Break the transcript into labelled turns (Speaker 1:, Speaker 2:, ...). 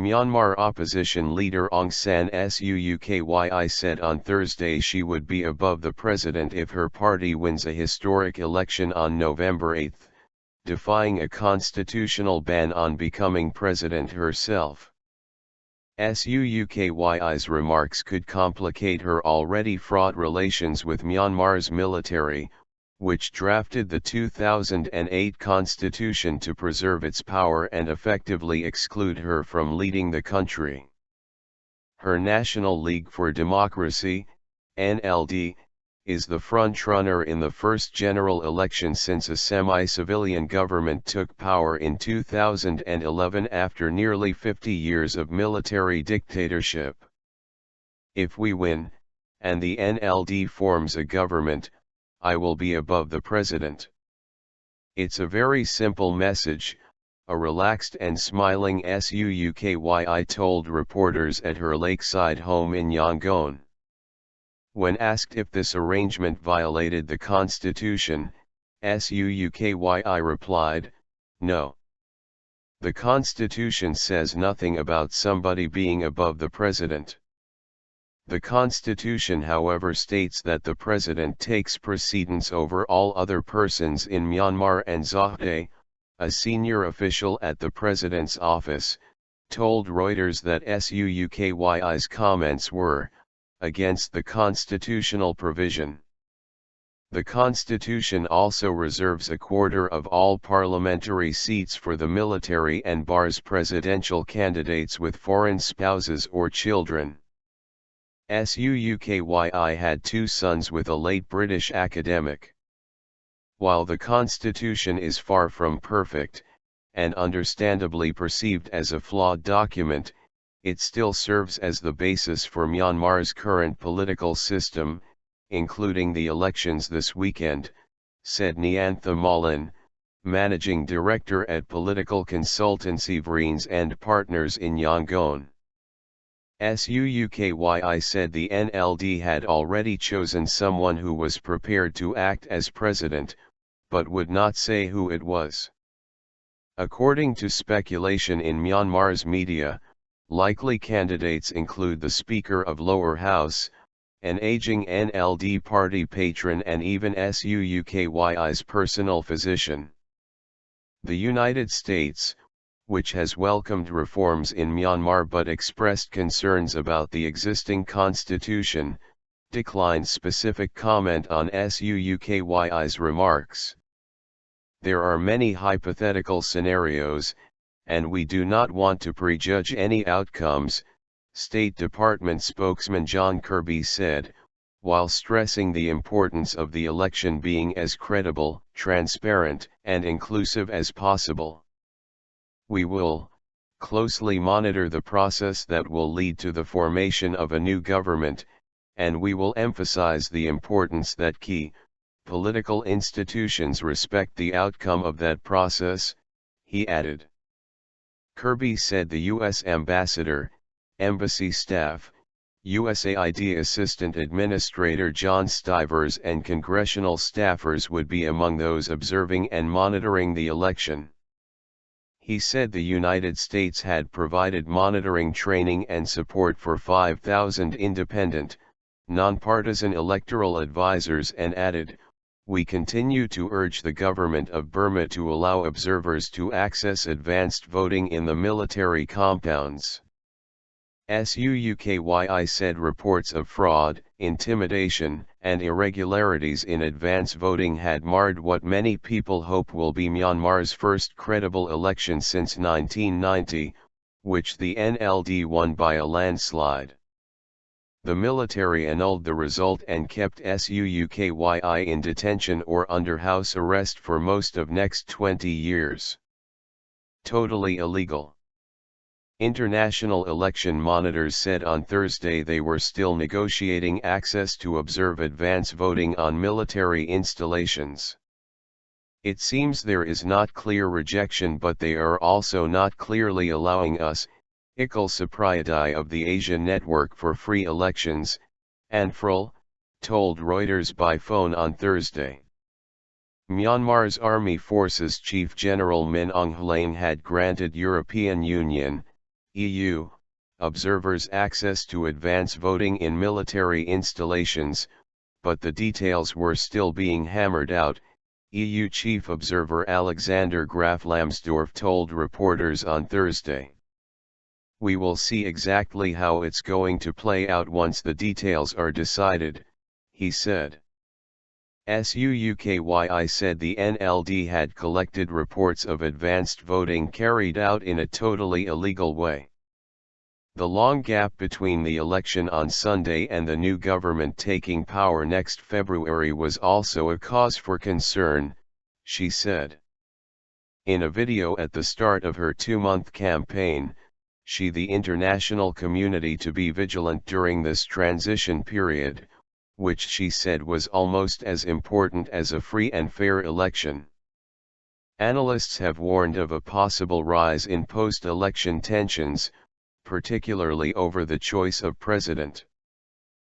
Speaker 1: Myanmar opposition leader Aung San Suu Kyi said on Thursday she would be above the president if her party wins a historic election on November 8, defying a constitutional ban on becoming president herself. Suu Kyi's remarks could complicate her already fraught relations with Myanmar's military, which drafted the 2008 constitution to preserve its power and effectively exclude her from leading the country. Her National League for Democracy, NLD, is the frontrunner in the first general election since a semi-civilian government took power in 2011 after nearly 50 years of military dictatorship. If we win, and the NLD forms a government, I will be above the president. It's a very simple message, a relaxed and smiling Suu Kyi told reporters at her lakeside home in Yangon. When asked if this arrangement violated the constitution, Suu Kyi replied, "No. The constitution says nothing about somebody being above the president. The constitution however states that the president takes precedence over all other persons in Myanmar, and Zahde, a senior official at the president's office, told Reuters that Suu Kyi's comments were against the constitutional provision. The constitution also reserves a quarter of all parliamentary seats for the military and bars presidential candidates with foreign spouses or children. Suu Kyi had two sons with a late British academic. While the constitution is far from perfect, and understandably perceived as a flawed document, it still serves as the basis for Myanmar's current political system, including the elections this weekend," said Nyantha Malin, managing director at political consultancy Vreens and Partners in Yangon. Suu Kyi said the NLD had already chosen someone who was prepared to act as president, but would not say who it was. According to speculation in Myanmar's media, likely candidates include the Speaker of Lower House, an aging NLD party patron, and even Suu Kyi's personal physician. The United States, which has welcomed reforms in Myanmar but expressed concerns about the existing constitution, declined specific comment on Suu Kyi's remarks. There are many hypothetical scenarios, and we do not want to prejudge any outcomes, State Department spokesman John Kirby said, while stressing the importance of the election being as credible, transparent, and inclusive as possible. "We will closely monitor the process that will lead to the formation of a new government, and we will emphasize the importance that key political institutions respect the outcome of that process," he added. Kirby said the U.S. ambassador, embassy staff, USAID Assistant Administrator John Stivers and congressional staffers would be among those observing and monitoring the election. He said the United States had provided monitoring training and support for 5,000 independent, nonpartisan electoral advisors, and added, "We continue to urge the government of Burma to allow observers to access advanced voting in the military compounds." Suu Kyi said reports of fraud, intimidation, and irregularities in advance voting had marred what many people hope will be Myanmar's first credible election since 1990, which the NLD won by a landslide. The military annulled the result and kept Suu Kyi in detention or under house arrest for most of next 20 years. Totally illegal. International election monitors said on Thursday they were still negotiating access to observe advance voting on military installations. "It seems there is not clear rejection, but they are also not clearly allowing us," Iqbal Supriyadi of the Asia Network for Free Elections, ANFREL, told Reuters by phone on Thursday. Myanmar's Army Forces Chief General Min Aung Hlaing had granted European Union, EU, observers access to advance voting in military installations, but the details were still being hammered out, EU chief observer Alexander Graf Lambsdorff told reporters on Thursday. We will see exactly how it's going to play out once the details are decided, he said. SUUKYI said the NLD had collected reports of advanced voting carried out in a totally illegal way. The long gap between the election on Sunday and the new government taking power next February was also a cause for concern, she said. In a video at the start of her 2-month campaign, she the international community to be vigilant during this transition period, which she said was almost as important as a free and fair election. Analysts have warned of a possible rise in post-election tensions, particularly over the choice of president.